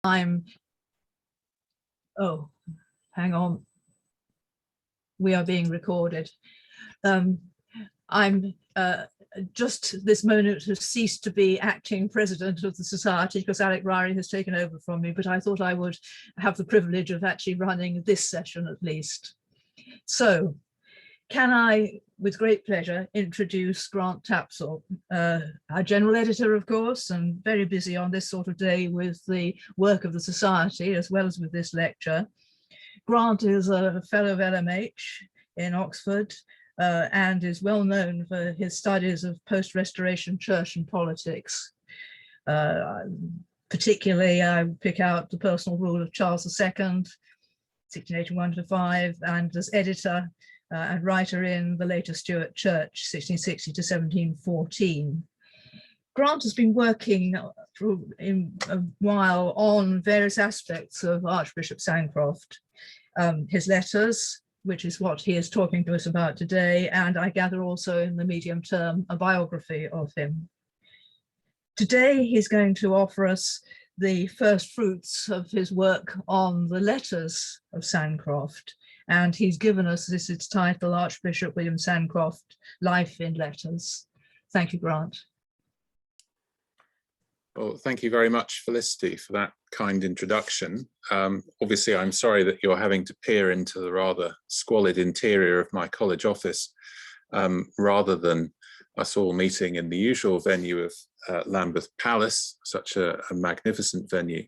Oh, hang on. We are being recorded. I'm just this moment have ceased to be acting president of the society because Alec Ryrie has taken over from me, but I thought I would have the privilege of actually running this session at least. So can I, with great pleasure, introduce Grant Tapsell, our general editor, of course, and very busy on this sort of day with the work of the society as well as with this lecture. Grant is a fellow of LMH in Oxford, and is well known for his studies of post-Restoration church and politics. Particularly, I pick out the personal rule of Charles II, 1681 to 5, and as editor and writer in the later Stuart Church, 1660 to 1714. Grant has been working for a while on various aspects of Archbishop Sancroft, his letters, which is what he is talking to us about today, and I gather also in the medium term a biography of him. Today he's going to offer us the first fruits of his work on the letters of Sancroft, and he's given us this its title, Archbishop William Sancroft, Life in Letters. Thank you, Grant. Well, thank you very much, Felicity, for that kind introduction. Obviously, I'm sorry that you're having to peer into the rather squalid interior of my college office, rather than us all meeting in the usual venue of Lambeth Palace, such a magnificent venue.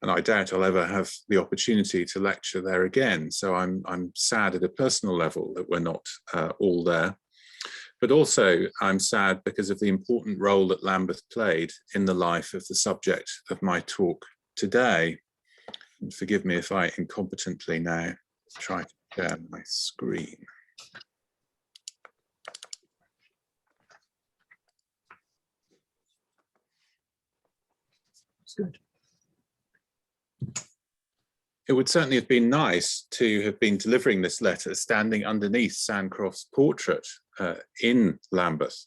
And I doubt I'll ever have the opportunity to lecture there again. So I'm sad at a personal level that we're not all there. But also I'm sad because of the important role that Lambeth played in the life of the subject of my talk today. And forgive me if I incompetently now try to share my screen. It's good. It would certainly have been nice to have been delivering this letter standing underneath Sancroft's portrait in Lambeth,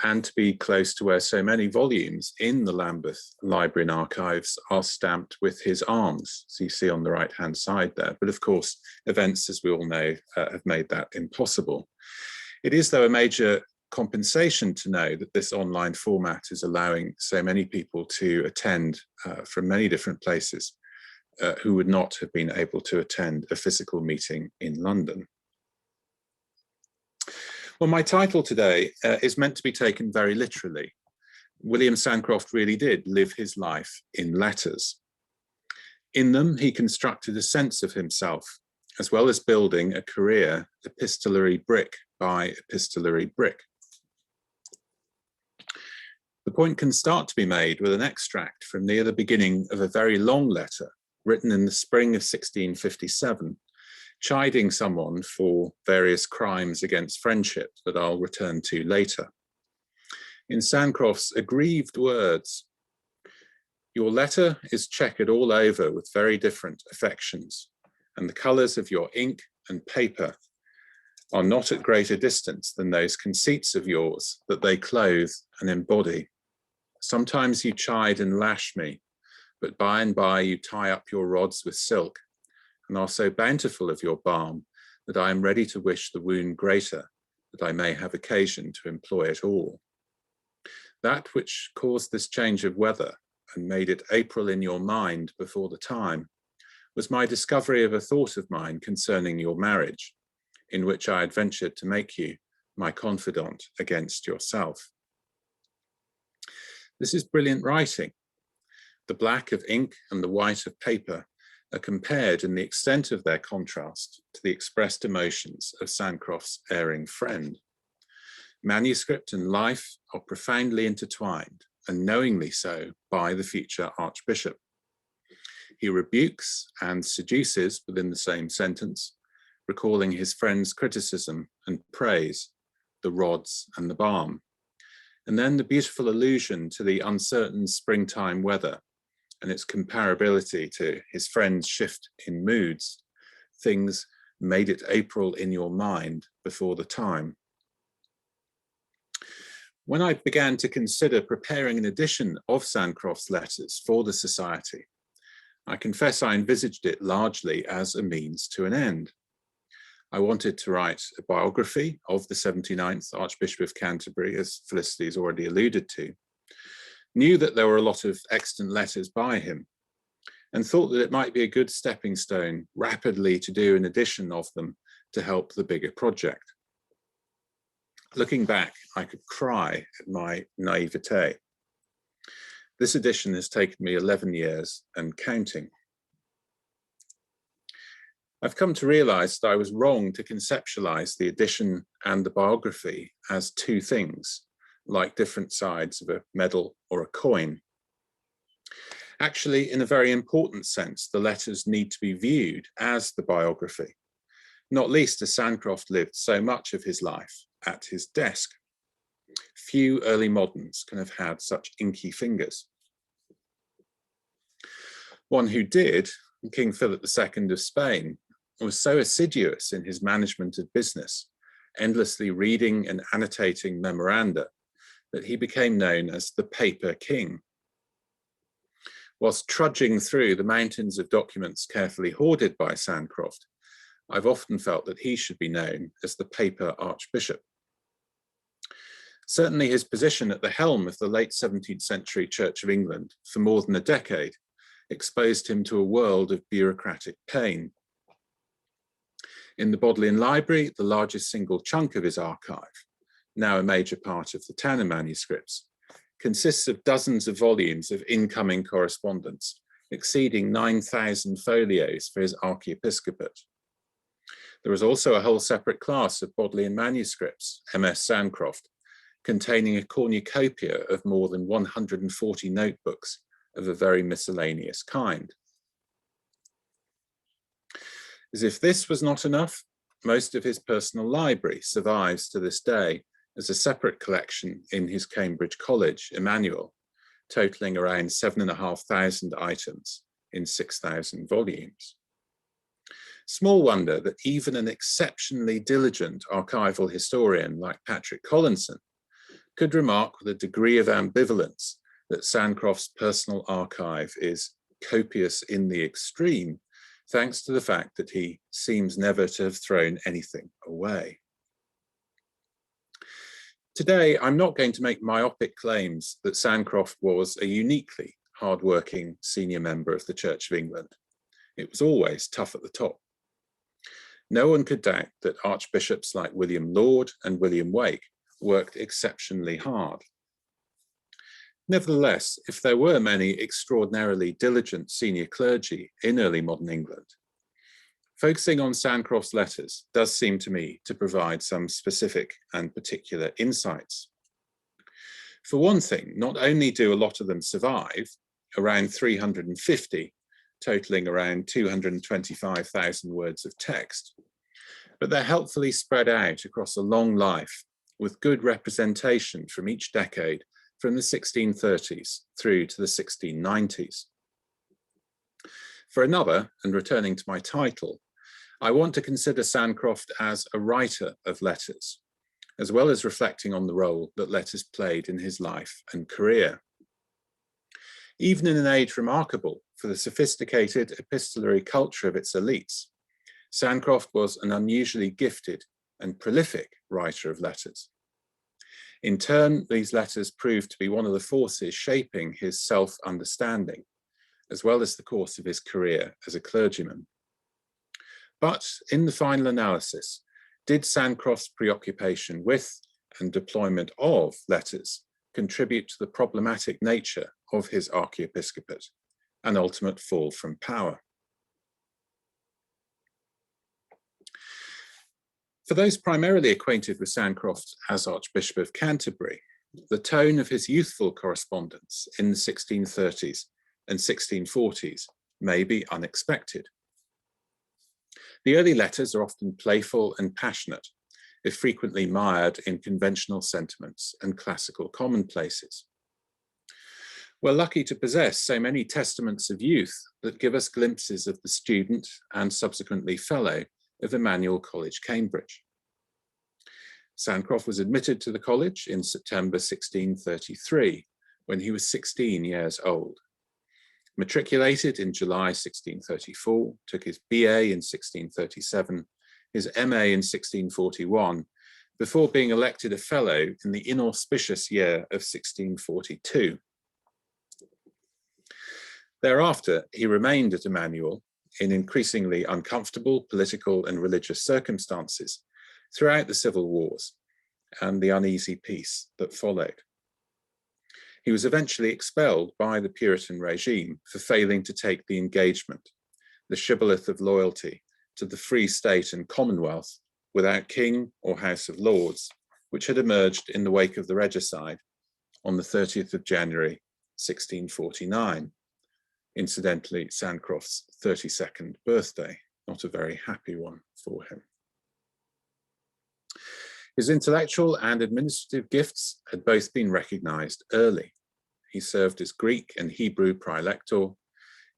and to be close to where so many volumes in the Lambeth Library and Archives are stamped with his arms, as you see on the right-hand side there. But of course, events, as we all know, have made that impossible. It is, though, a major compensation to know that this online format is allowing so many people to attend from many different places who would not have been able to attend a physical meeting in London. Well, my title today is meant to be taken very literally. William Sancroft really did live his life in letters. In them, he constructed a sense of himself, as well as building a career epistolary brick by epistolary brick. The point can start to be made with an extract from near the beginning of a very long letter written in the spring of 1657, chiding someone for various crimes against friendship that I'll return to later. In Sancroft's aggrieved words, "Your letter is checkered all over with very different affections, and the colours of your ink and paper are not at greater distance than those conceits of yours that they clothe and embody. Sometimes you chide and lash me, but by and by you tie up your rods with silk, and are so bountiful of your balm that I am ready to wish the wound greater, that I may have occasion to employ it all. That which caused this change of weather and made it April in your mind before the time was my discovery of a thought of mine concerning your marriage, in which I had ventured to make you my confidant against yourself." This is brilliant writing. The black of ink and the white of paper are compared in the extent of their contrast to the expressed emotions of Sancroft's erring friend. Manuscript and life are profoundly intertwined, and knowingly so by the future Archbishop. He rebukes and seduces within the same sentence, recalling his friend's criticism and praise, the rods and the balm. And then the beautiful allusion to the uncertain springtime weather and its comparability to his friend's shift in moods. Things made it April in your mind before the time. When I began to consider preparing an edition of Sancroft's letters for the Society, I confess I envisaged it largely as a means to an end. I wanted to write a biography of the 79th Archbishop of Canterbury, as Felicity has already alluded to, knew that there were a lot of extant letters by him, and thought that it might be a good stepping stone rapidly to do an edition of them to help the bigger project. Looking back, I could cry at my naivete. This edition has taken me 11 years and counting. I've come to realize that I was wrong to conceptualize the edition and the biography as two things, like different sides of a medal or a coin. Actually, in a very important sense, the letters need to be viewed as the biography, not least as Sancroft lived so much of his life at his desk. Few early moderns can have had such inky fingers. One who did, King Philip II of Spain, was so assiduous in his management of business, endlessly reading and annotating memoranda, that he became known as the Paper King. Whilst trudging through the mountains of documents carefully hoarded by Sancroft, I've often felt that he should be known as the Paper Archbishop. Certainly his position at the helm of the late 17th century Church of England for more than a decade exposed him to a world of bureaucratic pain. In the Bodleian Library, the largest single chunk of his archive, now a major part of the Tanner manuscripts, consists of dozens of volumes of incoming correspondence, exceeding 9,000 folios for his archiepiscopate. There is also a whole separate class of Bodleian manuscripts, MS Sancroft, containing a cornucopia of more than 140 notebooks of a very miscellaneous kind. As if this was not enough, most of his personal library survives to this day as a separate collection in his Cambridge College, Emmanuel, totaling around 7,500 items in 6,000 volumes. Small wonder that even an exceptionally diligent archival historian like Patrick Collinson could remark with a degree of ambivalence that Sancroft's personal archive is copious in the extreme, thanks to the fact that he seems never to have thrown anything away. Today, I'm not going to make myopic claims that Sancroft was a uniquely hardworking senior member of the Church of England. It was always tough at the top. No one could doubt that archbishops like William Laud and William Wake worked exceptionally hard. Nevertheless, if there were many extraordinarily diligent senior clergy in early modern England, focusing on Sancroft's letters does seem to me to provide some specific and particular insights. For one thing, not only do a lot of them survive, around 350, totaling around 225,000 words of text, but they're helpfully spread out across a long life with good representation from each decade from the 1630s through to the 1690s. For another, and returning to my title, I want to consider Sancroft as a writer of letters, as well as reflecting on the role that letters played in his life and career. Even in an age remarkable for the sophisticated epistolary culture of its elites, Sancroft was an unusually gifted and prolific writer of letters. In turn, these letters proved to be one of the forces shaping his self-understanding, as well as the course of his career as a clergyman. But in the final analysis, did Sancroft's preoccupation with and deployment of letters contribute to the problematic nature of his archiepiscopate and ultimate fall from power? For those primarily acquainted with Sancroft as Archbishop of Canterbury, the tone of his youthful correspondence in the 1630s and 1640s may be unexpected. The early letters are often playful and passionate, if frequently mired in conventional sentiments and classical commonplaces. We're lucky to possess so many testaments of youth that give us glimpses of the student and subsequently fellow of Emmanuel College, Cambridge. Sancroft was admitted to the college in September 1633, when he was 16 years old. Matriculated in July 1634, took his BA in 1637, his MA in 1641, before being elected a fellow in the inauspicious year of 1642. Thereafter, he remained at Emmanuel in increasingly uncomfortable political and religious circumstances throughout the civil wars and the uneasy peace that followed. He was eventually expelled by the Puritan regime for failing to take the engagement, the shibboleth of loyalty to the Free State and Commonwealth without King or House of Lords, which had emerged in the wake of the regicide on the 30th of January, 1649. Incidentally, Sancroft's 32nd birthday, not a very happy one for him. His intellectual and administrative gifts had both been recognized early. He served as Greek and Hebrew praelector,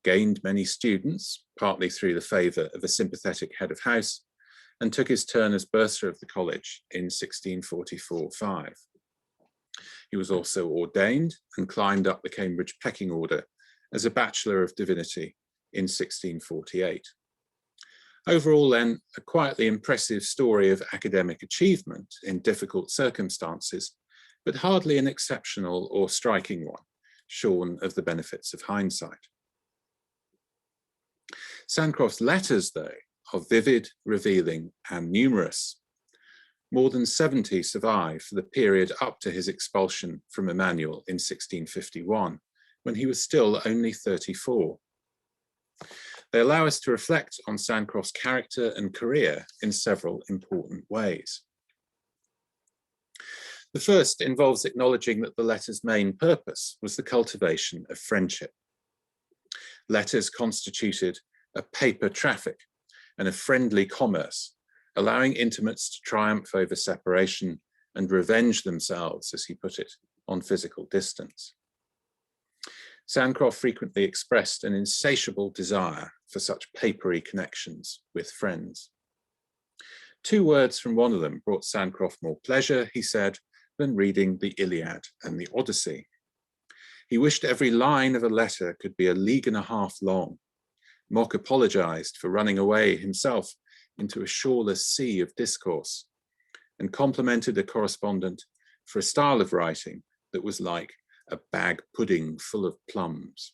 gained many students, partly through the favor of a sympathetic head of house, and took his turn as bursar of the college in 1644-5. He was also ordained and climbed up the Cambridge pecking order as a Bachelor of Divinity in 1648. Overall, then, a quietly impressive story of academic achievement in difficult circumstances, but hardly an exceptional or striking one, shorn of the benefits of hindsight. Sancroft's letters, though, are vivid, revealing, and numerous. More than 70 survive for the period up to his expulsion from Emmanuel in 1651, when he was still only 34. They allow us to reflect on Sancroft's character and career in several important ways. The first involves acknowledging that the letter's main purpose was the cultivation of friendship. Letters constituted a paper traffic and a friendly commerce, allowing intimates to triumph over separation and revenge themselves, as he put it, on physical distance. Sancroft frequently expressed an insatiable desire for such papery connections with friends. 2 words from one of them brought Sancroft more pleasure, he said, than reading the Iliad and the Odyssey. He wished every line of a letter could be 1.5 leagues long. Mock apologized for running away himself into a shoreless sea of discourse, and complimented a correspondent for a style of writing that was like a bag pudding full of plums.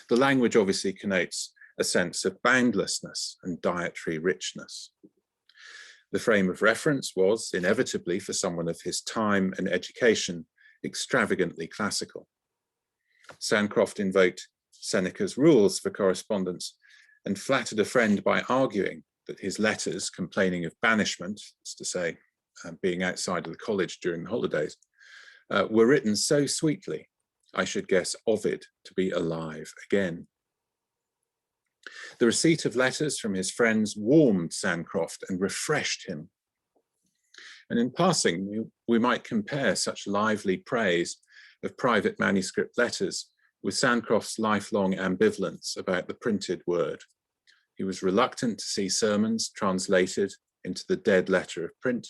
The language obviously connotes a sense of boundlessness and dietary richness. The frame of reference was, inevitably for someone of his time and education, extravagantly classical. Sancroft invoked Seneca's rules for correspondence and flattered a friend by arguing that his letters complaining of banishment, that's to say, being outside of the college during the holidays, were written so sweetly, I should guess Ovid to be alive again. The receipt of letters from his friends warmed Sancroft and refreshed him. And in passing, we might compare such lively praise of private manuscript letters with Sancroft's lifelong ambivalence about the printed word. He was reluctant to see sermons translated into the dead letter of print,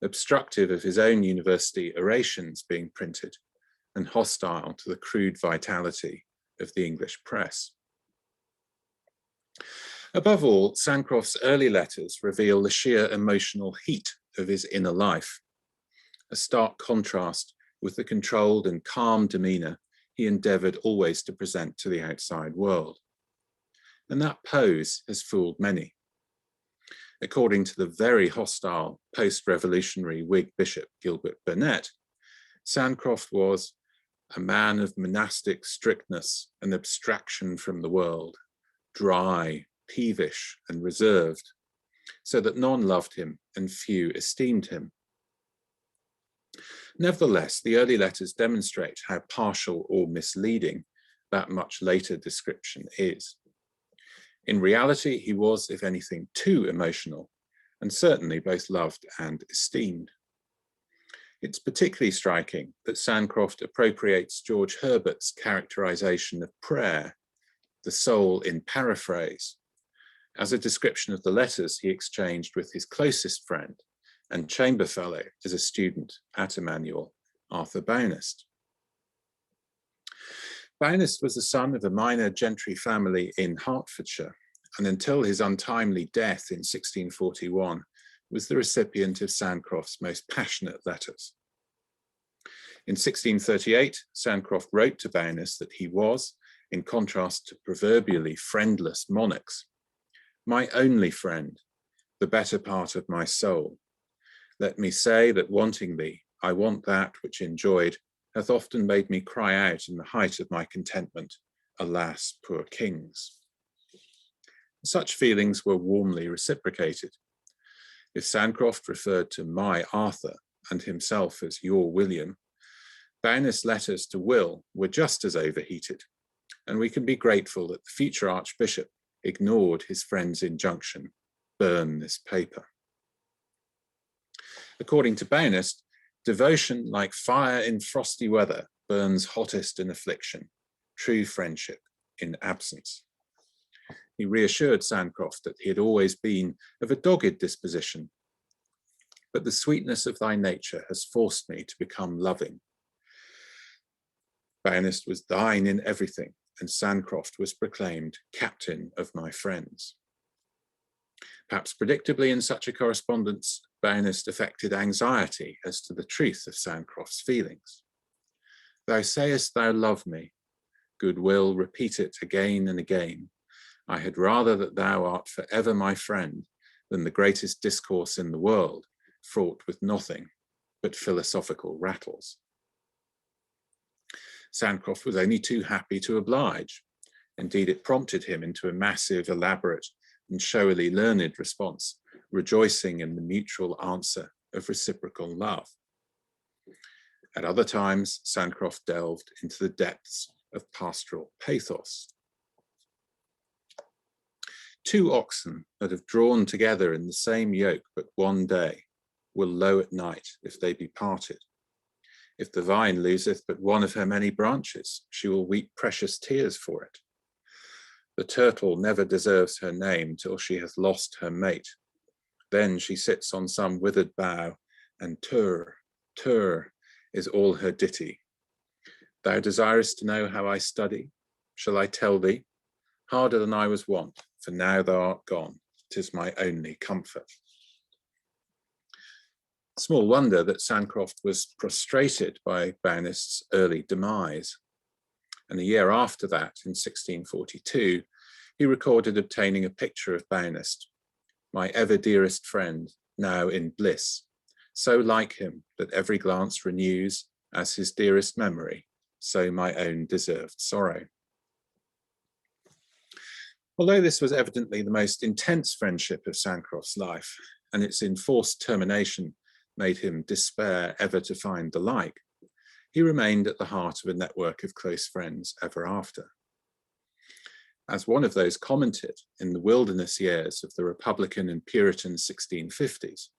obstructive of his own university orations being printed, and hostile to the crude vitality of the English press. Above all, Sancroft's early letters reveal the sheer emotional heat of his inner life, a stark contrast with the controlled and calm demeanor he endeavored always to present to the outside world. And that pose has fooled many. According to the very hostile post-revolutionary Whig Bishop Gilbert Burnet, Sancroft was a man of monastic strictness and abstraction from the world, dry, peevish, and reserved, so that none loved him and few esteemed him. Nevertheless, the early letters demonstrate how partial or misleading that much later description is. In reality, he was, if anything, too emotional, and certainly both loved and esteemed. It's particularly striking that Sancroft appropriates George Herbert's characterization of prayer, the soul in paraphrase, as a description of the letters he exchanged with his closest friend, and Chamber Fellow as a student at Emmanuel, Arthur Bownest. Bownest was the son of a minor gentry family in Hertfordshire, and until his untimely death in 1641, was the recipient of Sancroft's most passionate letters. In 1638, Sancroft wrote to Bownest that he was, in contrast to proverbially friendless monarchs, my only friend, the better part of my soul. Let me say that wanting thee, I want that which enjoyed hath often made me cry out in the height of my contentment, alas, poor kings. Such feelings were warmly reciprocated. If Sancroft referred to my Arthur and himself as your William, Bownest's letters to Will were just as overheated, and we can be grateful that the future Archbishop ignored his friend's injunction, burn this paper. According to Bownest, devotion like fire in frosty weather burns hottest in affliction, true friendship in absence. He reassured Sancroft that he had always been of a dogged disposition, but the sweetness of thy nature has forced me to become loving. Bownest was thine in everything, and Sancroft was proclaimed captain of my friends. Perhaps predictably in such a correspondence, Bownest affected anxiety as to the truth of Sancroft's feelings. Thou sayest thou love me, good Will, repeat it again and again. I had rather that thou art forever my friend than the greatest discourse in the world, fraught with nothing but philosophical rattles. Sancroft was only too happy to oblige. Indeed, it prompted him into a massive, elaborate, and showily learned response, rejoicing in the mutual answer of reciprocal love. At other times, Sancroft delved into the depths of pastoral pathos. Two oxen that have drawn together in the same yoke but one day will low at night if they be parted. If the vine loseth but one of her many branches, she will weep precious tears for it. The turtle never deserves her name till she hath lost her mate. Then she sits on some withered bough, and tur, tur is all her ditty. Thou desirest to know how I study? Shall I tell thee? Harder than I was wont, for now thou art gone, 'tis my only comfort. Small wonder that Sancroft was prostrated by Bownest's early demise. And a year after that, in 1642, he recorded obtaining a picture of Bownest, my ever dearest friend, now in bliss, so like him that every glance renews, as his dearest memory, so my own deserved sorrow. Although this was evidently the most intense friendship of Sancroft's life, and its enforced termination made him despair ever to find the like, he remained at the heart of a network of close friends ever after. As one of those commented in the wilderness years of the Republican and Puritan 1650s,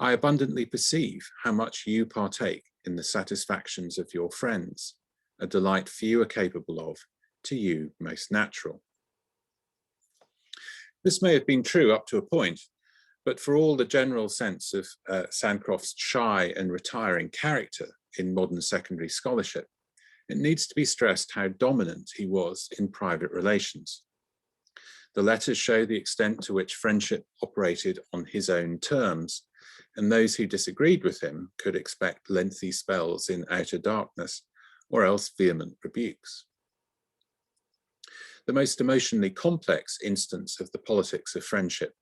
I abundantly perceive how much you partake in the satisfactions of your friends, a delight few are capable of, to you most natural. This may have been true up to a point, but for all the general sense of Sancroft's shy and retiring character in modern secondary scholarship, it needs to be stressed how dominant he was in private relations. The letters show the extent to which friendship operated on his own terms, and those who disagreed with him could expect lengthy spells in outer darkness, or else vehement rebukes. The most emotionally complex instance of the politics of friendship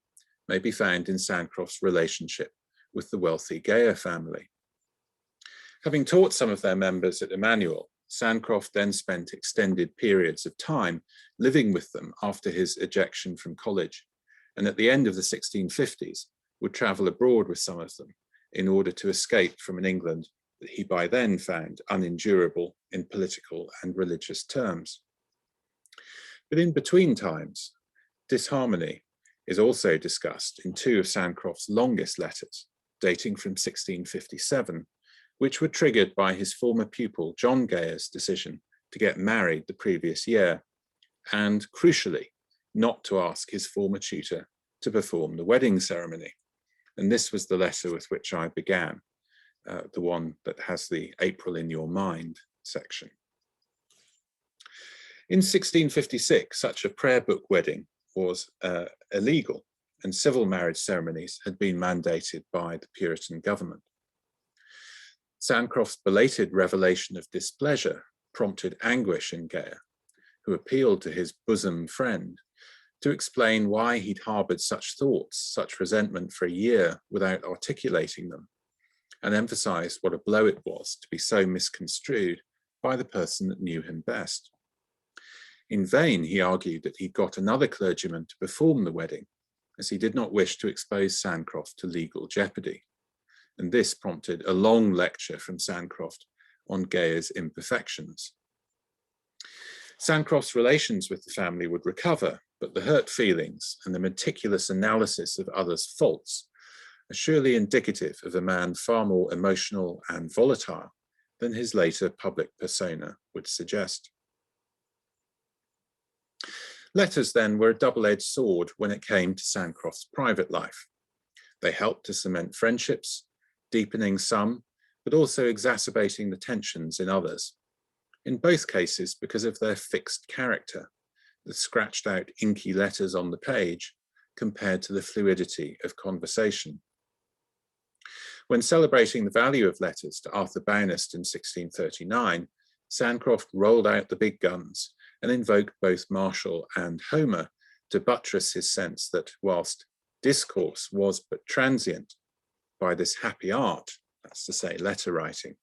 may be found in Sancroft's relationship with the wealthy Gayer family. Having taught some of their members at Emmanuel, Sancroft then spent extended periods of time living with them after his ejection from college, and at the end of the 1650s would travel abroad with some of them in order to escape from an England that he by then found unendurable in political and religious terms. But in between times, disharmony is also discussed in two of Sancroft's longest letters, dating from 1657, which were triggered by his former pupil John Gayer's decision to get married the previous year, and crucially, not to ask his former tutor to perform the wedding ceremony, and this was the letter with which I began, the one that has the April in your mind section. In 1656, such a prayer book wedding was illegal, and civil marriage ceremonies had been mandated by the Puritan government. Sancroft's belated revelation of displeasure prompted anguish in Gaya, who appealed to his bosom friend to explain why he'd harboured such thoughts, such resentment for a year without articulating them, and emphasised what a blow it was to be so misconstrued by the person that knew him best. In vain, he argued that he'd got another clergyman to perform the wedding, as he did not wish to expose Sancroft to legal jeopardy. And this prompted a long lecture from Sancroft on Gaya's imperfections. Sancroft's relations with the family would recover, but the hurt feelings and the meticulous analysis of others' faults are surely indicative of a man far more emotional and volatile than his later public persona would suggest. Letters then were a double-edged sword when it came to Sancroft's private life. They helped to cement friendships, deepening some, but also exacerbating the tensions in others. In both cases, because of their fixed character, the scratched out inky letters on the page compared to the fluidity of conversation. When celebrating the value of letters to Arthur Bownest in 1639, Sancroft rolled out the big guns and invoked both Martial and Homer to buttress his sense that whilst discourse was but transient, by this happy art, that's to say letter writing,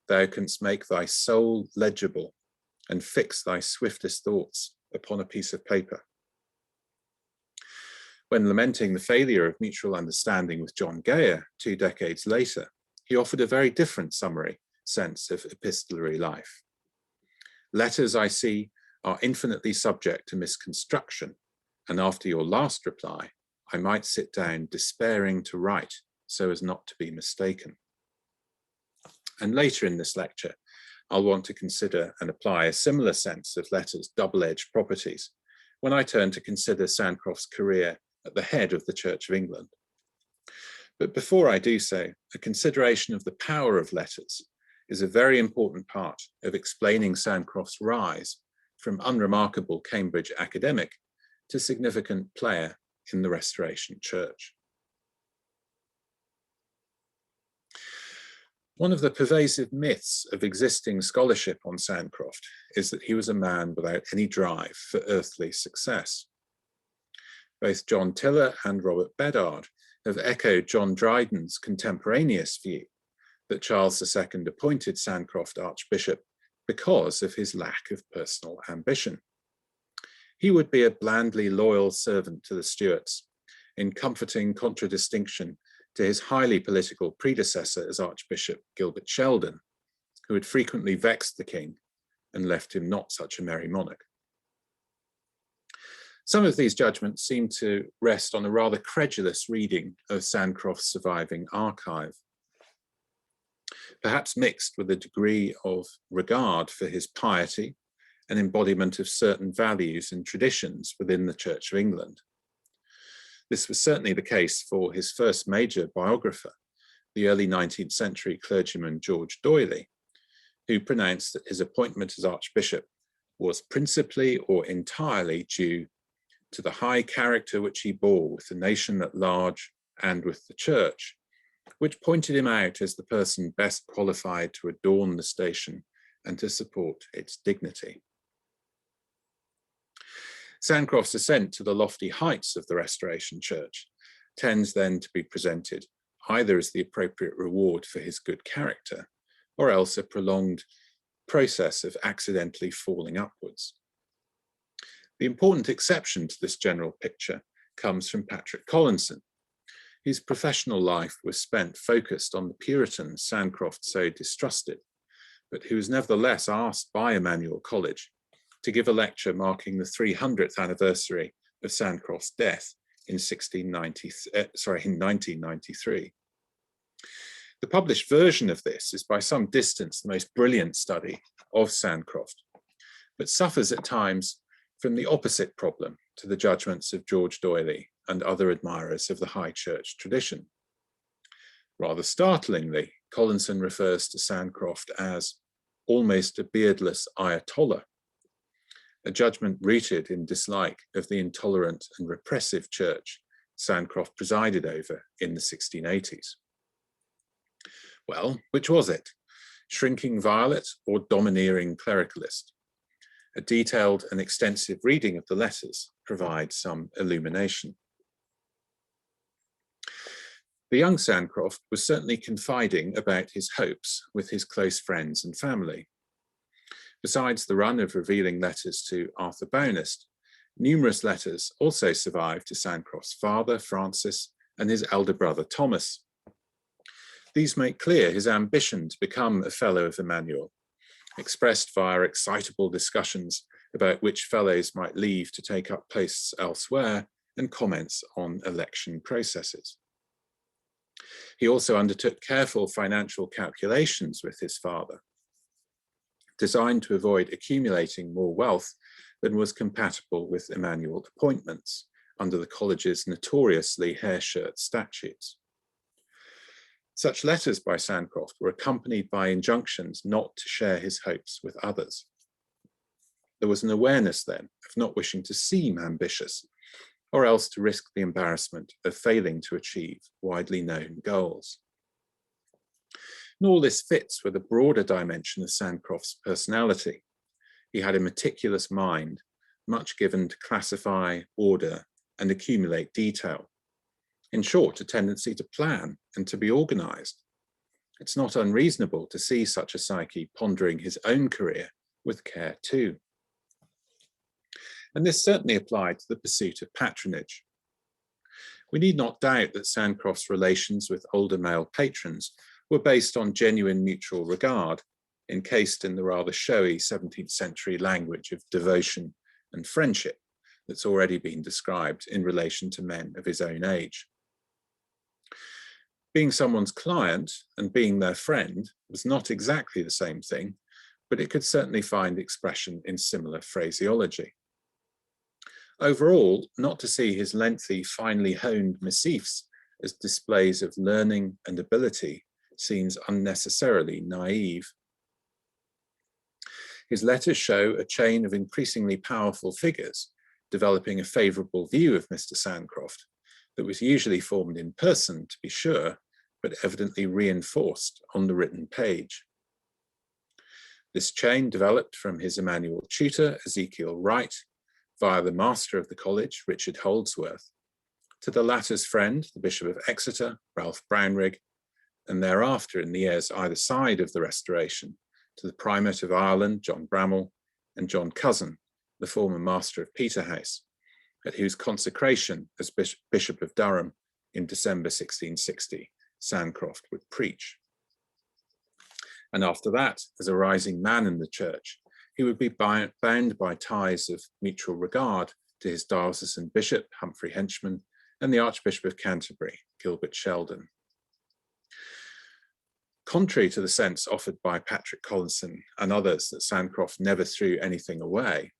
thou canst make thy soul legible and fix thy swiftest thoughts upon a piece of paper. When lamenting the failure of mutual understanding with John Gaya 2 decades later, he offered a very different summary sense of epistolary life. Letters, I see, are infinitely subject to misconstruction, and after your last reply, I might sit down despairing to write so as not to be mistaken. And later in this lecture, I'll want to consider and apply a similar sense of letters' double-edged properties when I turn to consider Sancroft's career at the head of the Church of England. But before I do so, a consideration of the power of letters is a very important part of explaining Sancroft's rise from unremarkable Cambridge academic to significant player in the Restoration Church. One of the pervasive myths of existing scholarship on Sancroft is that he was a man without any drive for earthly success. Both John Tiller and Robert Bedard have echoed John Dryden's contemporaneous view that Charles II appointed Sancroft Archbishop because of his lack of personal ambition. He would be a blandly loyal servant to the Stuarts, in comforting contradistinction to his highly political predecessor as Archbishop Gilbert Sheldon, who had frequently vexed the king and left him not such a merry monarch. Some of these judgments seem to rest on a rather credulous reading of Sancroft's surviving archive, perhaps mixed with a degree of regard for his piety and embodiment of certain values and traditions within the Church of England. This was certainly the case for his first major biographer, the early 19th century clergyman George Doyley, who pronounced that his appointment as Archbishop was principally or entirely due to the high character which he bore with the nation at large and with the Church, which pointed him out as the person best qualified to adorn the station and to support its dignity. Sancroft's ascent to the lofty heights of the Restoration Church tends then to be presented either as the appropriate reward for his good character, or else a prolonged process of accidentally falling upwards. The important exception to this general picture comes from Patrick Collinson, whose professional life was spent focused on the Puritans Sancroft so distrusted, but who was nevertheless asked by Emmanuel College to give a lecture marking the 300th anniversary of Sancroft's death in 1993. The published version of this is by some distance the most brilliant study of Sancroft, but suffers at times from the opposite problem to the judgments of George Doyley and other admirers of the High Church tradition. Rather startlingly, Collinson refers to Sancroft as almost a beardless Ayatollah, a judgment rooted in dislike of the intolerant and repressive church Sancroft presided over in the 1680s. Well, which was it? Shrinking violet or domineering clericalist? A detailed and extensive reading of the letters provides some illumination. The young Sancroft was certainly confiding about his hopes with his close friends and family. Besides the run of revealing letters to Arthur Bownest, numerous letters also survive to Sancroft's father, Francis, and his elder brother, Thomas. These make clear his ambition to become a Fellow of Emmanuel, expressed via excitable discussions about which fellows might leave to take up posts elsewhere and comments on election processes. He also undertook careful financial calculations with his father, designed to avoid accumulating more wealth than was compatible with Emmanuel appointments under the college's notoriously hair-shirt statutes. Such letters by Sancroft were accompanied by injunctions not to share his hopes with others. There was an awareness then of not wishing to seem ambitious, or else to risk the embarrassment of failing to achieve widely known goals. And all this fits with a broader dimension of Sancroft's personality. He had a meticulous mind, much given to classify, order, and accumulate detail. In short, a tendency to plan and to be organized. It's not unreasonable to see such a psyche pondering his own career with care too. And this certainly applied to the pursuit of patronage. We need not doubt that Sancroft's relations with older male patrons were based on genuine mutual regard, encased in the rather showy 17th century language of devotion and friendship that's already been described in relation to men of his own age. Being someone's client and being their friend was not exactly the same thing, but it could certainly find expression in similar phraseology. Overall, not to see his lengthy, finely honed missives as displays of learning and ability seems unnecessarily naive. His letters show a chain of increasingly powerful figures developing a favourable view of Mr. Sancroft that was usually formed in person, to be sure, but evidently reinforced on the written page. This chain developed from his Emmanuel tutor, Ezekiel Wright, via the master of the college, Richard Holdsworth, to the latter's friend, the Bishop of Exeter, Ralph Brownrigg, and thereafter in the years either side of the Restoration, to the Primate of Ireland, John Bramall, and John Cousin, the former master of Peterhouse, at whose consecration as Bishop of Durham in December 1660, Sancroft would preach. And after that, as a rising man in the church, he would be bound by ties of mutual regard to his diocesan bishop, Humphrey Henchman, and the Archbishop of Canterbury, Gilbert Sheldon. Contrary to the sense offered by Patrick Collinson and others that Sancroft never threw anything away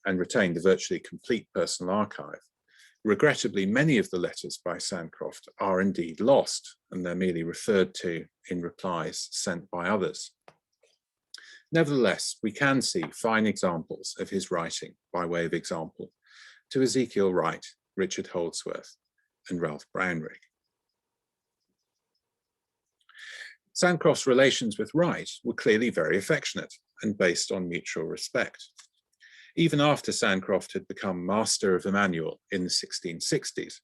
and retained a virtually complete personal archive, regrettably, many of the letters by Sancroft are indeed lost, and they're merely referred to in replies sent by others. Nevertheless, we can see fine examples of his writing, by way of example, to Ezekiel Wright, Richard Holdsworth, and Ralph Brownrigg. Sancroft's relations with Wright were clearly very affectionate and based on mutual respect. Even after Sancroft had become Master of Emmanuel in the 1660s,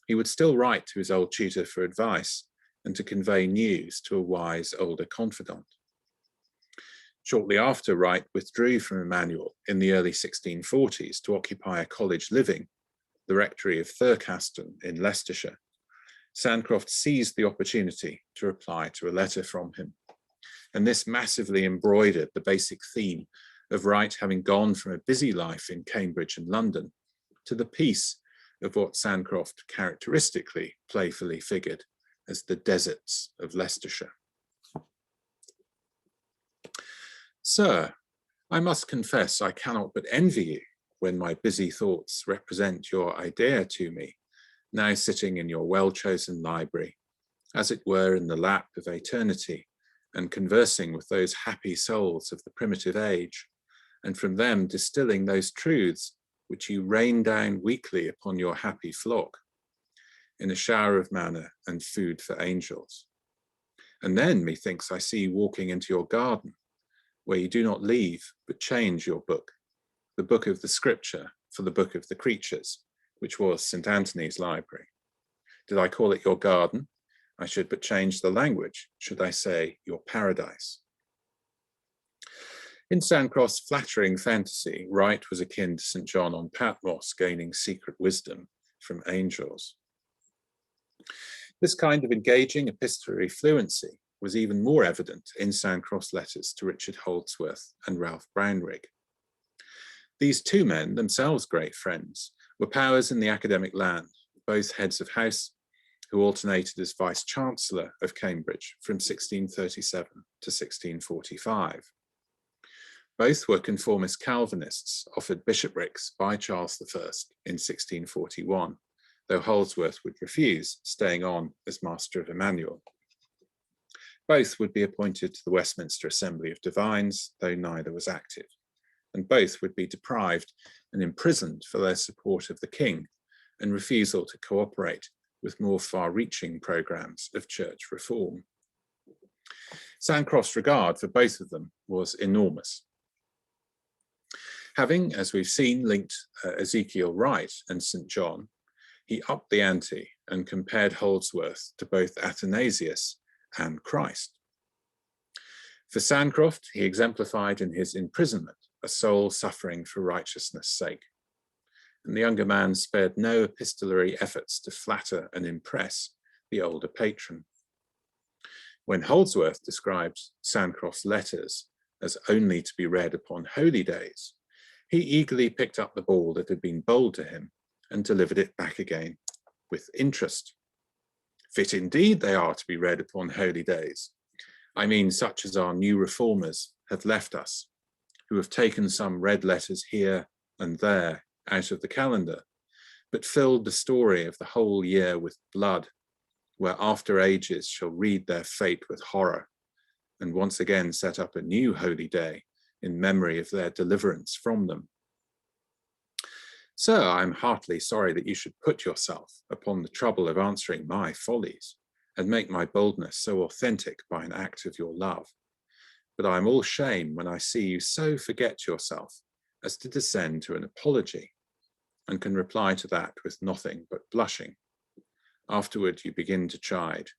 he would still write to his old tutor for advice and to convey news to a wise older confidant. Shortly after, Wright withdrew from Emmanuel in the early 1640s to occupy a college living, the rectory of Thurcaston in Leicestershire. Sancroft seized the opportunity to reply to a letter from him, and this massively embroidered the basic theme of Wright having gone from a busy life in Cambridge and London to the peace of what Sancroft characteristically playfully figured as the deserts of Leicestershire. Sir, I must confess I cannot but envy you when my busy thoughts represent your idea to me, now sitting in your well-chosen library, as it were in the lap of eternity, and conversing with those happy souls of the primitive age, and from them distilling those truths which you rain down weekly upon your happy flock, in a shower of manna and food for angels. And then, methinks, I see you walking into your garden, where you do not leave, but change your book, the book of the scripture, for the book of the creatures, which was St. Anthony's library. Did I call it your garden? I should but change the language, should I say your paradise. In Sancroft's flattering fantasy, Wright was akin to St. John on Patmos gaining secret wisdom from angels. This kind of engaging epistolary fluency was even more evident in Sancroft's letters to Richard Holdsworth and Ralph Brownrigg. These two men, themselves great friends, were powers in the academic land, both heads of house, who alternated as Vice-Chancellor of Cambridge from 1637 to 1645. Both were conformist Calvinists offered bishoprics by Charles I in 1641, though Holdsworth would refuse, staying on as Master of Emmanuel. Both would be appointed to the Westminster Assembly of Divines, though neither was active, and both would be deprived and imprisoned for their support of the king and refusal to cooperate with more far-reaching programs of church reform. Sancroft's regard for both of them was enormous. Having, as we've seen, linked Ezekiel Wright and St. John, he upped the ante and compared Holdsworth to both Athanasius and Christ. For Sancroft, he exemplified in his imprisonment a soul suffering for righteousness' sake, and the younger man spared no epistolary efforts to flatter and impress the older patron. When Holdsworth describes Sancroft's letters as only to be read upon holy days, he eagerly picked up the ball that had been bowled to him and delivered it back again with interest. Fit indeed they are to be read upon holy days. I mean such as our new reformers have left us, who have taken some red letters here and there out of the calendar, but filled the story of the whole year with blood, where after ages shall read their fate with horror, and once again set up a new holy day in memory of their deliverance from them. Sir, I am heartily sorry that you should put yourself upon the trouble of answering my follies, and make my boldness so authentic by an act of your love. But I am all shame when I see you so forget yourself as to descend to an apology, and can reply to that with nothing but blushing. Afterward you begin to chide,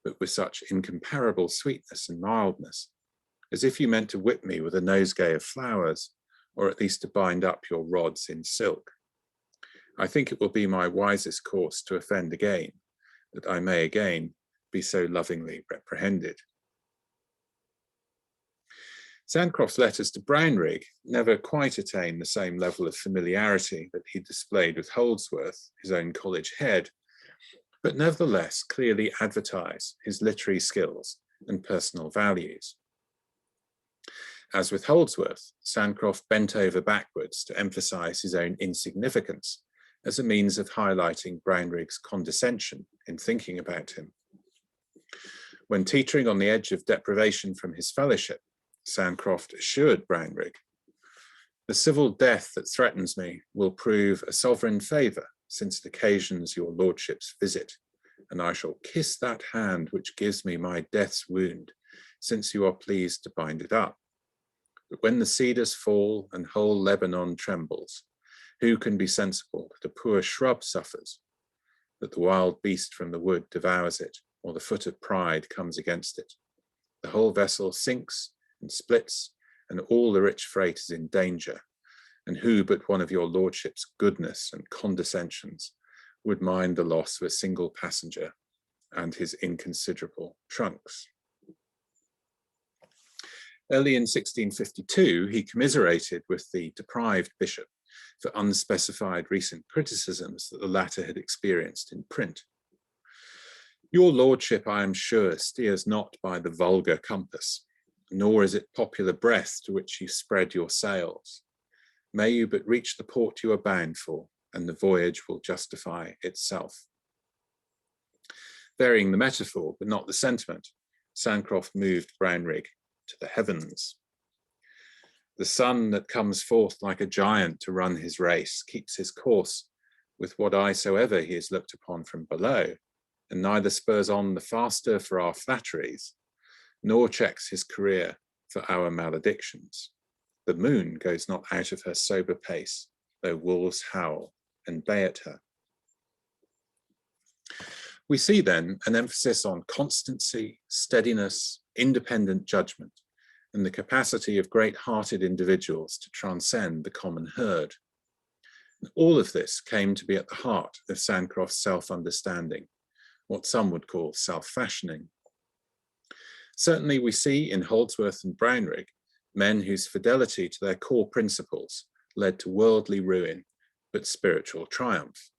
but with such incomparable sweetness and mildness, as if you meant to whip me with a nosegay of flowers, or at least to bind up your rods in silk. I think it will be my wisest course to offend again, that I may again be so lovingly reprehended. Sancroft's letters to Brownrigg never quite attained the same level of familiarity that he displayed with Holdsworth, his own college head, but nevertheless clearly advertise his literary skills and personal values. As with Holdsworth, Sancroft bent over backwards to emphasize his own insignificance as a means of highlighting Brownrigg's condescension in thinking about him. When teetering on the edge of deprivation from his fellowship, Sancroft assured Brownrigg, "The civil death that threatens me will prove a sovereign favour, since it occasions your lordship's visit, and I shall kiss that hand which gives me my death's wound, since you are pleased to bind it up. But when the cedars fall and whole Lebanon trembles, who can be sensible that a poor shrub suffers, that the wild beast from the wood devours it, or the foot of pride comes against it? The whole vessel sinks and splits, and all the rich freight is in danger, and who but one of your lordship's goodness and condescensions would mind the loss of a single passenger and his inconsiderable trunks?" Early in 1652, he commiserated with the deprived bishop for unspecified recent criticisms that the latter had experienced in print. "Your lordship, I am sure, steers not by the vulgar compass, nor is it popular breath to which you spread your sails. May you but reach the port you are bound for, and the voyage will justify itself." Varying the metaphor, but not the sentiment, Sancroft moved Brownrigg to the heavens. The sun that comes forth like a giant to run his race keeps his course with what eye soever he is looked upon from below, and neither spurs on the faster for our flatteries, nor checks his career for our maledictions. The moon goes not out of her sober pace, though wolves howl and bay at her. We see then an emphasis on constancy, steadiness, independent judgment, and the capacity of great-hearted individuals to transcend the common herd. And all of this came to be at the heart of Sancroft's self-understanding, what some would call self-fashioning. Certainly we see in Holdsworth and Brownrigg men whose fidelity to their core principles led to worldly ruin, but spiritual triumph.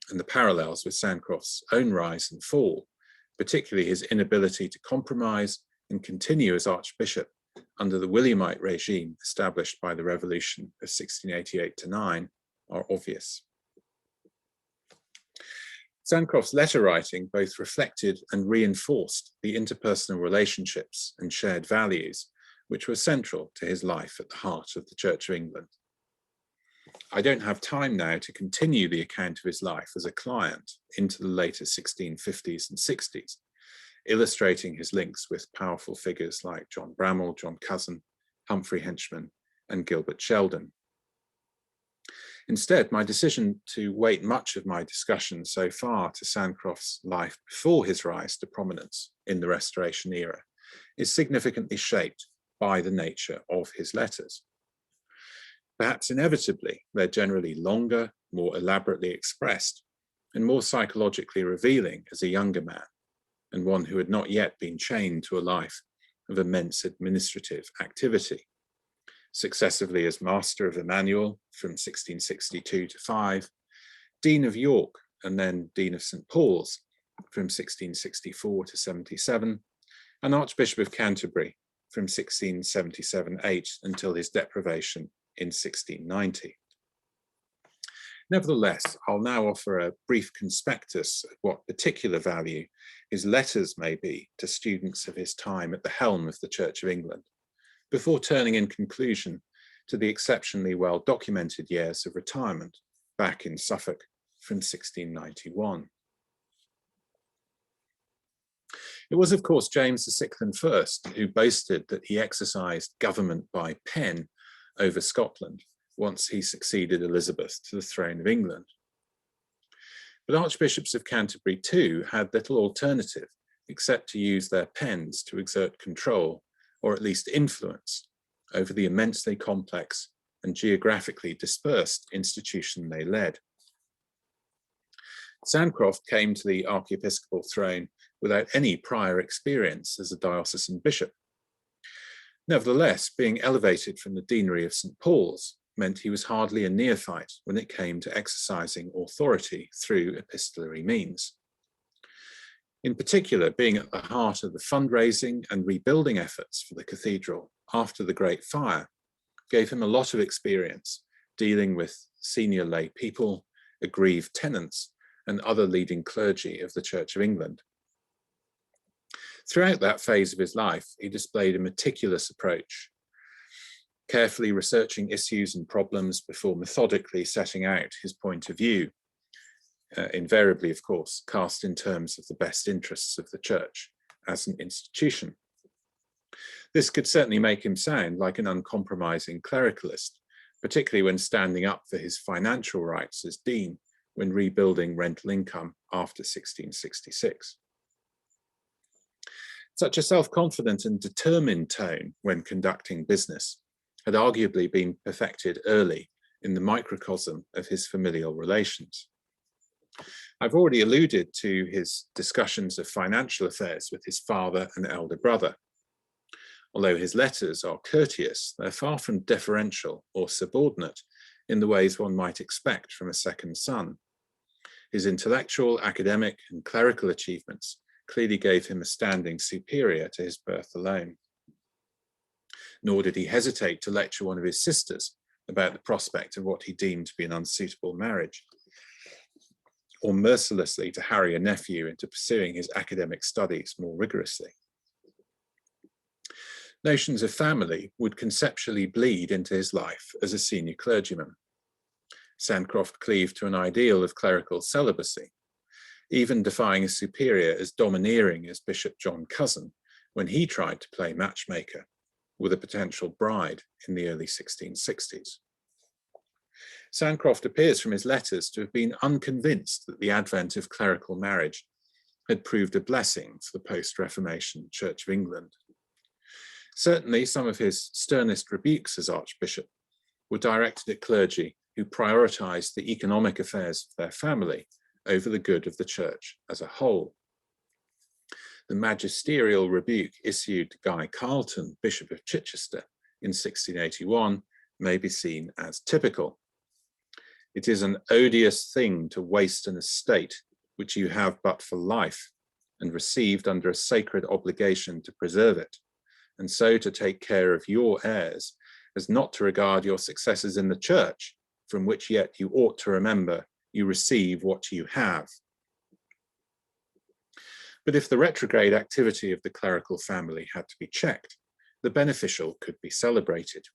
And the parallels with Sancroft's own rise and fall, particularly his inability to compromise and continue as Archbishop under the Williamite regime established by the Revolution of 1688-9, are obvious. Sancroft's letter writing both reflected and reinforced the interpersonal relationships and shared values which were central to his life at the heart of the Church of England. I don't have time now to continue the account of his life as a client into the later 1650s and 60s, illustrating his links with powerful figures like John Bramall, John Curzon, Humphrey Henchman, and Gilbert Sheldon. Instead, my decision to weight much of my discussion so far to Sancroft's life before his rise to prominence in the Restoration era is significantly shaped by the nature of his letters. Perhaps inevitably, they're generally longer, more elaborately expressed, and more psychologically revealing as a younger man, and one who had not yet been chained to a life of immense administrative activity, successively as Master of Emmanuel from 1662 to 5, Dean of York, and then Dean of St. Paul's from 1664 to 77, and Archbishop of Canterbury from 1677-8 until his deprivation in 1690. Nevertheless, I'll now offer a brief conspectus of what particular value his letters may be to students of his time at the helm of the Church of England, before turning in conclusion to the exceptionally well documented years of retirement back in Suffolk from 1691. It was, of course, James VI and First who boasted that he exercised government by pen over Scotland once he succeeded Elizabeth to the throne of England. But Archbishops of Canterbury too had little alternative except to use their pens to exert control, or at least influence, over the immensely complex and geographically dispersed institution they led. Sancroft came to the archiepiscopal throne without any prior experience as a diocesan bishop. Nevertheless, being elevated from the deanery of St. Paul's meant he was hardly a neophyte when it came to exercising authority through epistolary means. In particular, being at the heart of the fundraising and rebuilding efforts for the cathedral after the Great Fire gave him a lot of experience dealing with senior lay people, aggrieved tenants, and other leading clergy of the Church of England. Throughout that phase of his life, he displayed a meticulous approach, carefully researching issues and problems before methodically setting out his point of view, invariably, of course, cast in terms of the best interests of the Church as an institution. This could certainly make him sound like an uncompromising clericalist, particularly when standing up for his financial rights as dean when rebuilding rental income after 1666. Such a self-confident and determined tone when conducting business had arguably been perfected early in the microcosm of his familial relations. I've already alluded to his discussions of financial affairs with his father and elder brother. Although his letters are courteous, they're far from deferential or subordinate in the ways one might expect from a second son. His intellectual, academic, and clerical achievements clearly gave him a standing superior to his birth alone. Nor did he hesitate to lecture one of his sisters about the prospect of what he deemed to be an unsuitable marriage. or mercilessly to harry a nephew into pursuing his academic studies more rigorously. Notions of family would conceptually bleed into his life as a senior clergyman. Sancroft cleaved to an ideal of clerical celibacy, even defying a superior as domineering as Bishop John Cousin when he tried to play matchmaker with a potential bride in the early 1660s. Sancroft appears from his letters to have been unconvinced that the advent of clerical marriage had proved a blessing for the post-Reformation Church of England. Certainly, some of his sternest rebukes as Archbishop were directed at clergy who prioritised the economic affairs of their family over the good of the Church as a whole. The magisterial rebuke issued to Guy Carleton, Bishop of Chichester, in 1681 may be seen as typical. It is an odious thing to waste an estate which you have but for life, and received under a sacred obligation to preserve it, and so to take care of your heirs, as not to regard your successors in the Church, from which yet you ought to remember you receive what you have. But if the retrograde activity of the clerical family had to be checked, the beneficial could be celebrated.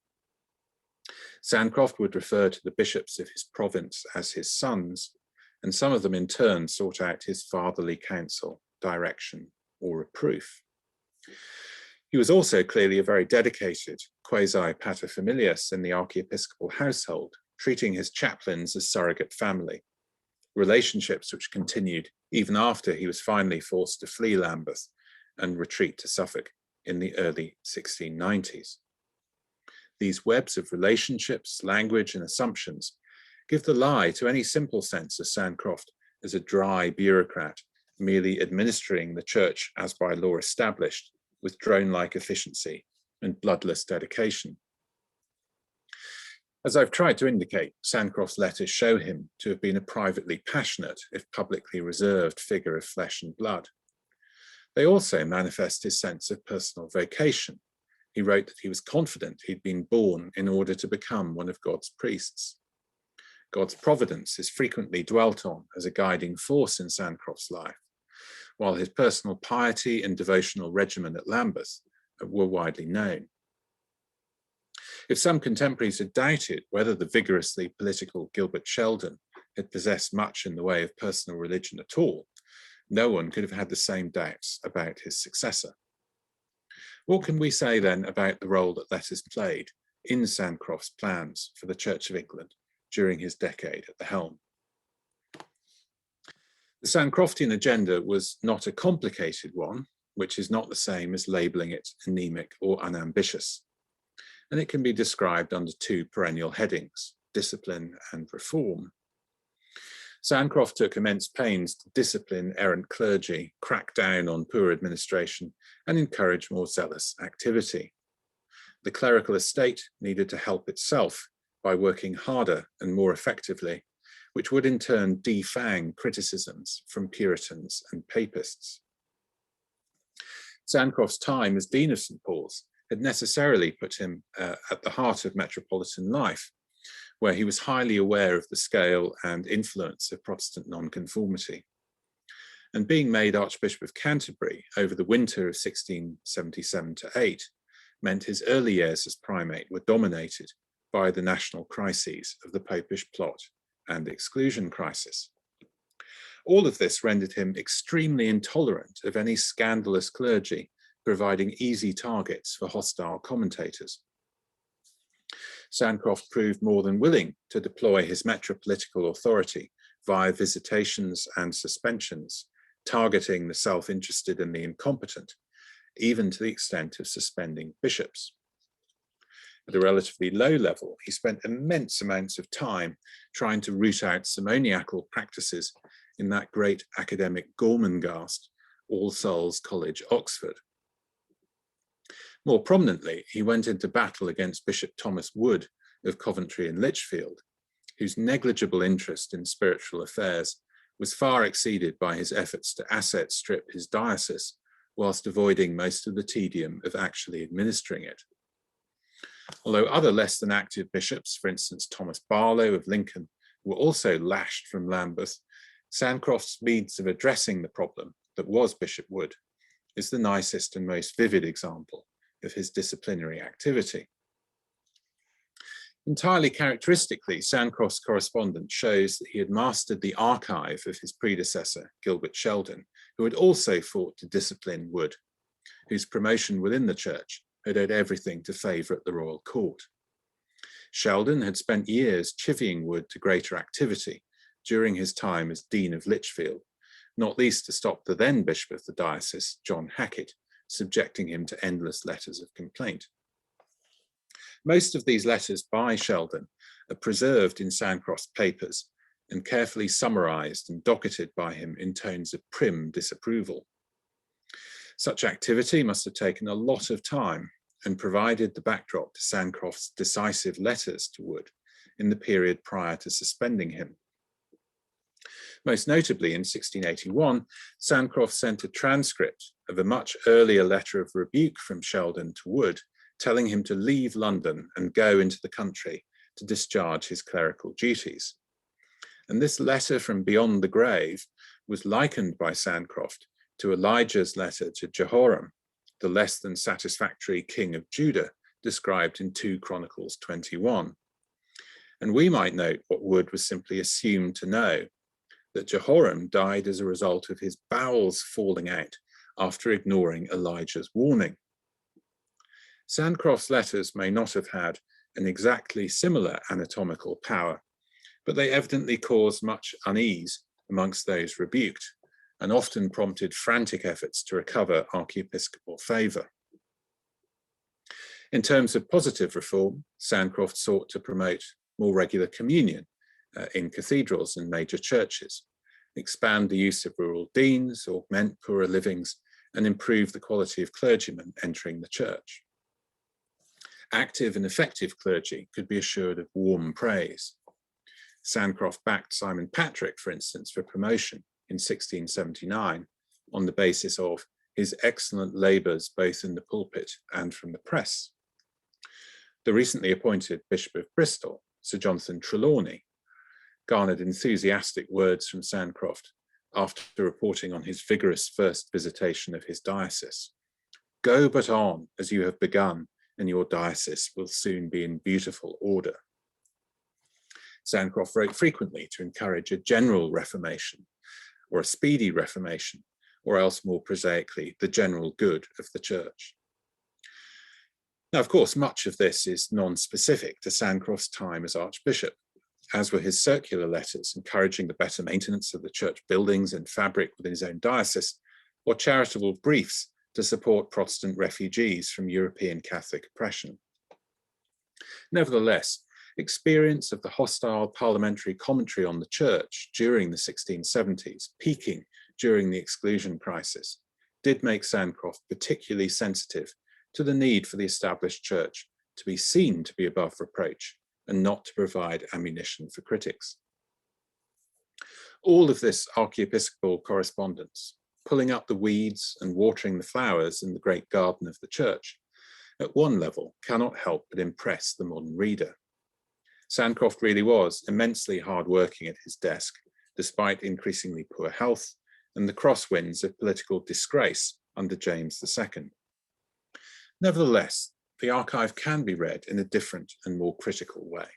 Sancroft would refer to the bishops of his province as his sons, and some of them in turn sought out his fatherly counsel, direction, or reproof. He was also clearly a very dedicated quasi-paterfamilias in the archiepiscopal household, treating his chaplains as surrogate family, relationships which continued even after he was finally forced to flee Lambeth and retreat to Suffolk in the early 1690s. These webs of relationships, language, and assumptions give the lie to any simple sense of Sancroft as a dry bureaucrat, merely administering the Church as by law established, with drone-like efficiency and bloodless dedication. As I've tried to indicate, Sancroft's letters show him to have been a privately passionate, if publicly reserved, figure of flesh and blood. They also manifest his sense of personal vocation. He wrote that he was confident he'd been born in order to become one of God's priests. God's providence is frequently dwelt on as a guiding force in Sancroft's life, while his personal piety and devotional regimen at Lambeth were widely known. If some contemporaries had doubted whether the vigorously political Gilbert Sheldon had possessed much in the way of personal religion at all, no one could have had the same doubts about his successor. What can we say then about the role that letters played in Sancroft's plans for the Church of England during his decade at the helm? The Sancroftian agenda was not a complicated one, which is not the same as labelling it anemic or unambitious, and it can be described under two perennial headings: discipline and reform. Sancroft took immense pains to discipline errant clergy, crack down on poor administration, and encourage more zealous activity. The clerical estate needed to help itself by working harder and more effectively, which would in turn defang criticisms from Puritans and Papists. Sancroft's time as Dean of St. Paul's had necessarily put him at the heart of metropolitan life, where he was highly aware of the scale and influence of Protestant nonconformity. And being made Archbishop of Canterbury over the winter of 1677-8 meant his early years as primate were dominated by the national crises of the Popish plot and exclusion crisis. All of this rendered him extremely intolerant of any scandalous clergy providing easy targets for hostile commentators. Sancroft proved more than willing to deploy his metropolitical authority via visitations and suspensions, targeting the self-interested and the incompetent, even to the extent of suspending bishops. At a relatively low level, he spent immense amounts of time trying to root out simoniacal practices in that great academic Gormenghast, All Souls College, Oxford. More prominently, he went into battle against Bishop Thomas Wood of Coventry and Lichfield, whose negligible interest in spiritual affairs was far exceeded by his efforts to asset strip his diocese, whilst avoiding most of the tedium of actually administering it. Although other less than active bishops, for instance Thomas Barlow of Lincoln, were also lashed from Lambeth, Sancroft's means of addressing the problem that was Bishop Wood is the nicest and most vivid example of his disciplinary activity. Entirely characteristically, Sancroft's correspondence shows that he had mastered the archive of his predecessor, Gilbert Sheldon, who had also fought to discipline Wood, whose promotion within the church had owed everything to favour at the royal court. Sheldon had spent years chivying Wood to greater activity during his time as Dean of Lichfield, not least to stop the then Bishop of the diocese, John Hackett, subjecting him to endless letters of complaint. Most of these letters by Sheldon are preserved in Sancroft's papers and carefully summarised and docketed by him in tones of prim disapproval. Such activity must have taken a lot of time and provided the backdrop to Sancroft's decisive letters to Wood in the period prior to suspending him. Most notably, in 1681, Sancroft sent a transcript of a much earlier letter of rebuke from Sheldon to Wood, telling him to leave London and go into the country to discharge his clerical duties. And this letter from beyond the grave was likened by Sancroft to Elijah's letter to Jehoram, the less than satisfactory king of Judah, described in 2 Chronicles 21. And we might note what Wood was simply assumed to know, that Jehoram died as a result of his bowels falling out after ignoring Elijah's warning. Sancroft's letters may not have had an exactly similar anatomical power, but they evidently caused much unease amongst those rebuked, and often prompted frantic efforts to recover archiepiscopal favour. In terms of positive reform, Sancroft sought to promote more regular communion in cathedrals and major churches, expand the use of rural deans, augment poorer livings, and improve the quality of clergymen entering the church. Active and effective clergy could be assured of warm praise. Sancroft backed Simon Patrick, for instance, for promotion in 1679 on the basis of his excellent labours both in the pulpit and from the press. The recently appointed Bishop of Bristol, Sir Jonathan Trelawney, garnered enthusiastic words from Sancroft after reporting on his vigorous first visitation of his diocese. "Go but on as you have begun, and your diocese will soon be in beautiful order." Sancroft wrote frequently to encourage a general reformation, or a speedy reformation, or else more prosaically, the general good of the church. Now, of course, much of this is non-specific to Sancroft's time as Archbishop, as were his circular letters encouraging the better maintenance of the church buildings and fabric within his own diocese, or charitable briefs to support Protestant refugees from European Catholic oppression. Nevertheless, experience of the hostile parliamentary commentary on the church during the 1670s, peaking during the exclusion crisis, did make Sancroft particularly sensitive to the need for the established church to be seen to be above reproach and not to provide ammunition for critics. All of this archiepiscopal correspondence, pulling up the weeds and watering the flowers in the great garden of the church, at one level cannot help but impress the modern reader. Sancroft really was immensely hard-working at his desk, despite increasingly poor health and the crosswinds of political disgrace under James II. Nevertheless, the archive can be read in a different and more critical way.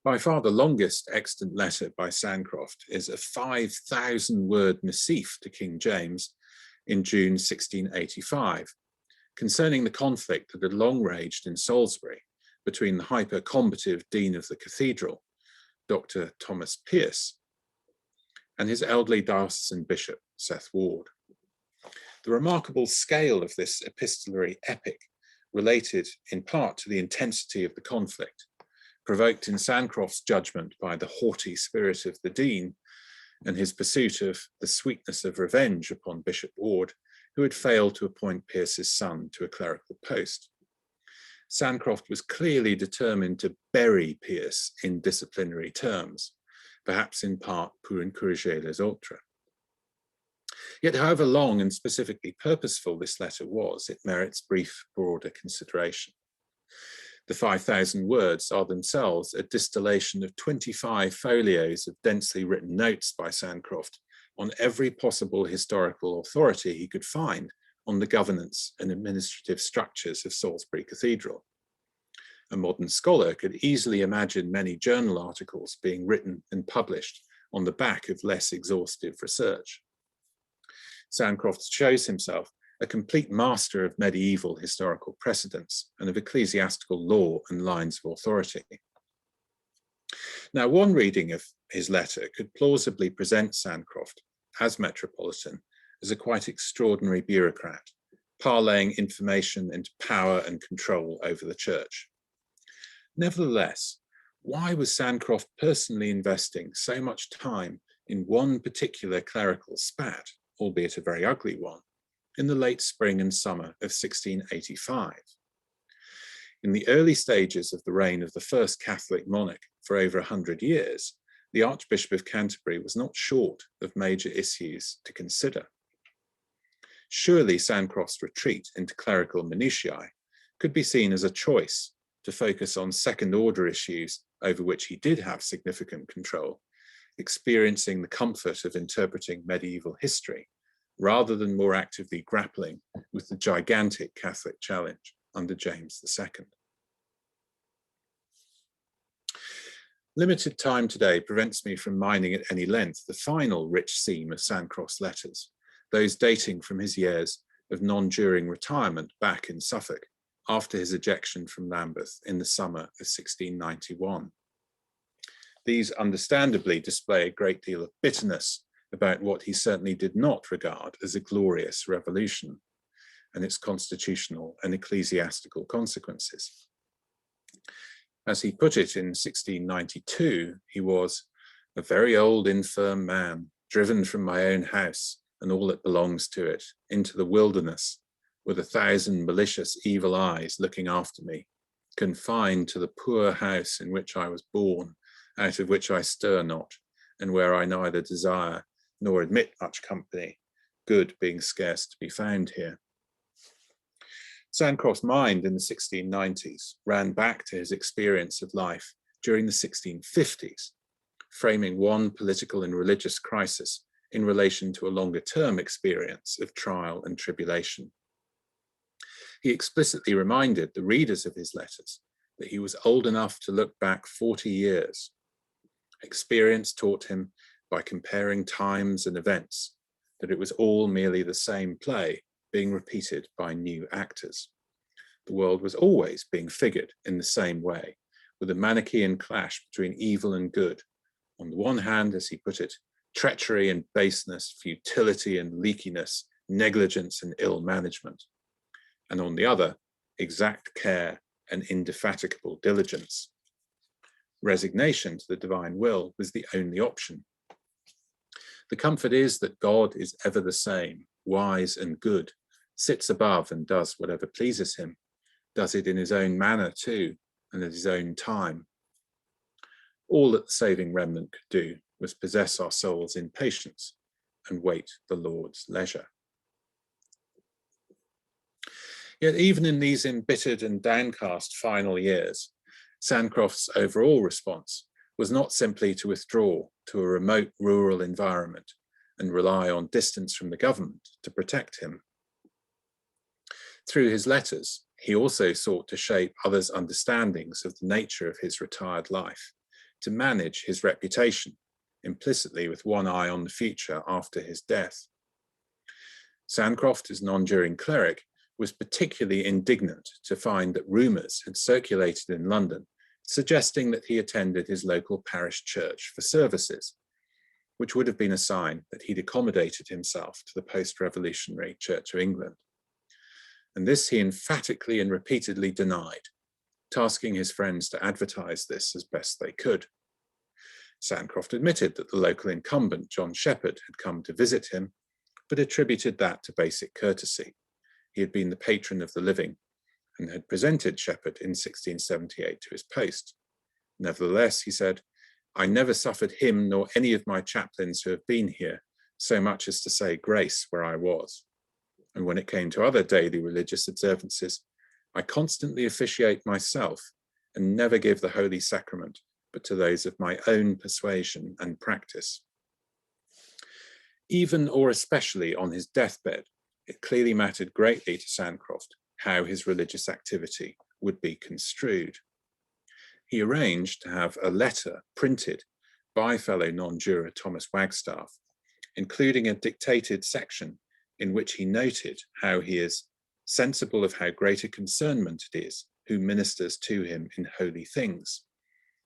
By far the longest extant letter by Sancroft is a 5,000-word missive to King James in June 1685, concerning the conflict that had long raged in Salisbury between the hyper-combative Dean of the Cathedral, Dr. Thomas Pierce, and his elderly diocesan bishop, Seth Ward. The remarkable scale of this epistolary epic related in part to the intensity of the conflict, provoked in Sancroft's judgment by the haughty spirit of the Dean and his pursuit of the sweetness of revenge upon Bishop Ward, who had failed to appoint Pierce's son to a clerical post. Sancroft was clearly determined to bury Pierce in disciplinary terms, perhaps in part pour encourager les autres. Yet, however long and specifically purposeful this letter was, it merits brief, broader consideration. The 5,000 words are themselves a distillation of 25 folios of densely written notes by Sancroft on every possible historical authority he could find on the governance and administrative structures of Salisbury Cathedral. A modern scholar could easily imagine many journal articles being written and published on the back of less exhaustive research. Sancroft shows himself a complete master of medieval historical precedents and of ecclesiastical law and lines of authority. Now, one reading of his letter could plausibly present Sancroft as Metropolitan as a quite extraordinary bureaucrat, parlaying information into power and control over the church. Nevertheless, why was Sancroft personally investing so much time in one particular clerical spat, albeit a very ugly one, in the late spring and summer of 1685? In the early stages of the reign of the first Catholic monarch for over 100 years, the Archbishop of Canterbury was not short of major issues to consider. Surely Sancroft's retreat into clerical minutiae could be seen as a choice to focus on second-order issues over which he did have significant control, experiencing the comfort of interpreting medieval history, rather than more actively grappling with the gigantic Catholic challenge under James II. Limited time today prevents me from mining at any length the final rich seam of Sancroft's letters, those dating from his years of non-juring retirement back in Suffolk after his ejection from Lambeth in the summer of 1691. These understandably display a great deal of bitterness about what he certainly did not regard as a glorious revolution and its constitutional and ecclesiastical consequences. As he put it in 1692, he was a very old infirm man, driven from my own house and all that belongs to it, into the wilderness, with 1,000 malicious evil eyes looking after me, confined to the poor house in which I was born, out of which I stir not, and where I neither desire nor admit much company, good being scarce to be found here. Sancroft's mind in the 1690s ran back to his experience of life during the 1650s, framing one political and religious crisis in relation to a longer-term experience of trial and tribulation. He explicitly reminded the readers of his letters that he was old enough to look back 40 years. Experience taught him, by comparing times and events, that it was all merely the same play being repeated by new actors. The world was always being figured in the same way, with a Manichaean clash between evil and good. On the one hand, as he put it, treachery and baseness, futility and leakiness, negligence and ill management. And on the other, exact care and indefatigable diligence. Resignation to the divine will was the only option. The comfort is that God is ever the same, wise and good, sits above and does whatever pleases him, does it in his own manner too, and at his own time. All that the saving remnant could do was possess our souls in patience and wait the Lord's leisure. Yet even in these embittered and downcast final years, Sancroft's overall response was not simply to withdraw to a remote rural environment and rely on distance from the government to protect him. Through his letters, he also sought to shape others' understandings of the nature of his retired life, to manage his reputation, implicitly with one eye on the future after his death. Sancroft, as non-juring cleric, was particularly indignant to find that rumours had circulated in London suggesting that he attended his local parish church for services, which would have been a sign that he'd accommodated himself to the post-revolutionary Church of England. And this he emphatically and repeatedly denied, tasking his friends to advertise this as best they could. Sancroft admitted that the local incumbent, John Shepherd, had come to visit him, but attributed that to basic courtesy. He had been the patron of the living and had presented Shepherd in 1678 to his post. Nevertheless, he said, "I never suffered him nor any of my chaplains who have been here so much as to say grace where I was. And when it came to other daily religious observances, I constantly officiate myself and never give the Holy Sacrament, but to those of my own persuasion and practice. Even or especially on his deathbed, it clearly mattered greatly to Sancroft how his religious activity would be construed. He arranged to have a letter printed by fellow non-juror Thomas Wagstaff, including a dictated section in which he noted how he is sensible of how great a concernment it is who ministers to him in holy things,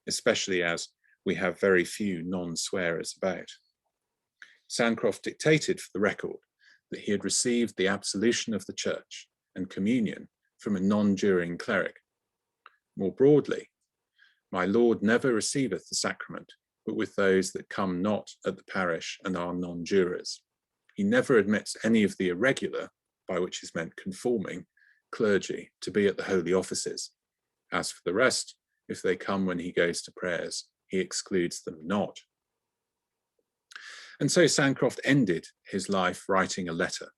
especially as we have very few non-swearers about. Sancroft dictated for the record that he had received the absolution of the church and communion from a non-juring cleric. More broadly, my Lord never receiveth the sacrament, but with those that come not at the parish and are non-jurors. He never admits any of the irregular, by which is meant conforming, clergy to be at the holy offices. As for the rest, if they come when he goes to prayers, he excludes them not. And so Sancroft ended his life writing a letter,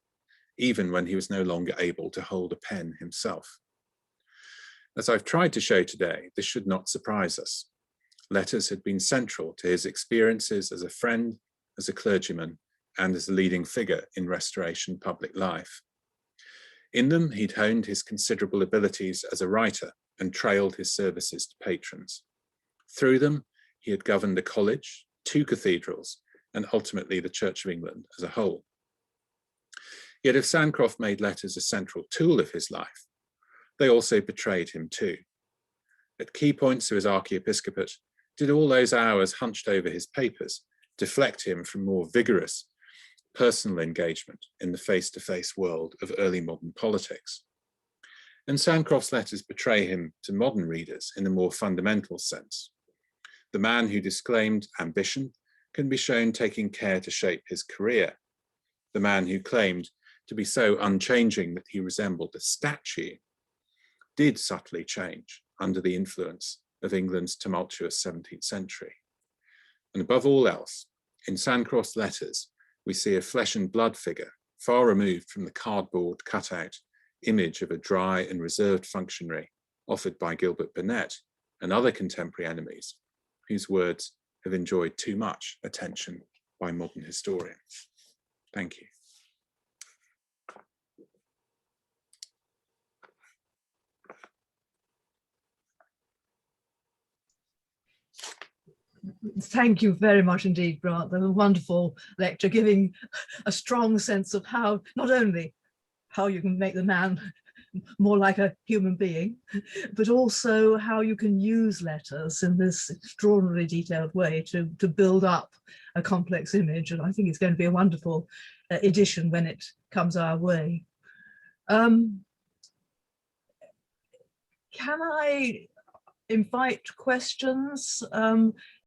even when he was no longer able to hold a pen himself. As I've tried to show today, this should not surprise us. Letters had been central to his experiences as a friend, as a clergyman, and as a leading figure in Restoration public life. In them, he'd honed his considerable abilities as a writer and trailed his services to patrons. Through them, he had governed a college, 2 cathedrals, and ultimately the Church of England as a whole. Yet if Sancroft made letters a central tool of his life, they also betrayed him too. At key points of his archiepiscopate, did all those hours hunched over his papers deflect him from more vigorous personal engagement in the face-to-face world of early modern politics? And Sancroft's letters betray him to modern readers in a more fundamental sense. The man who disclaimed ambition can be shown taking care to shape his career. The man who claimed to be so unchanging that he resembled a statue did subtly change under the influence of England's tumultuous 17th century. And above all else, in Sancroft's letters, we see a flesh and blood figure far removed from the cardboard cutout image of a dry and reserved functionary offered by Gilbert Burnet and other contemporary enemies, whose words have enjoyed too much attention by modern historians. Thank you. Thank you very much indeed, Grant. That was a wonderful lecture, giving a strong sense of how, not only how you can make the man more like a human being, but also how you can use letters in this extraordinarily detailed way to build up a complex image. And I think it's going to be a wonderful edition when it comes our way. Can I invite questions?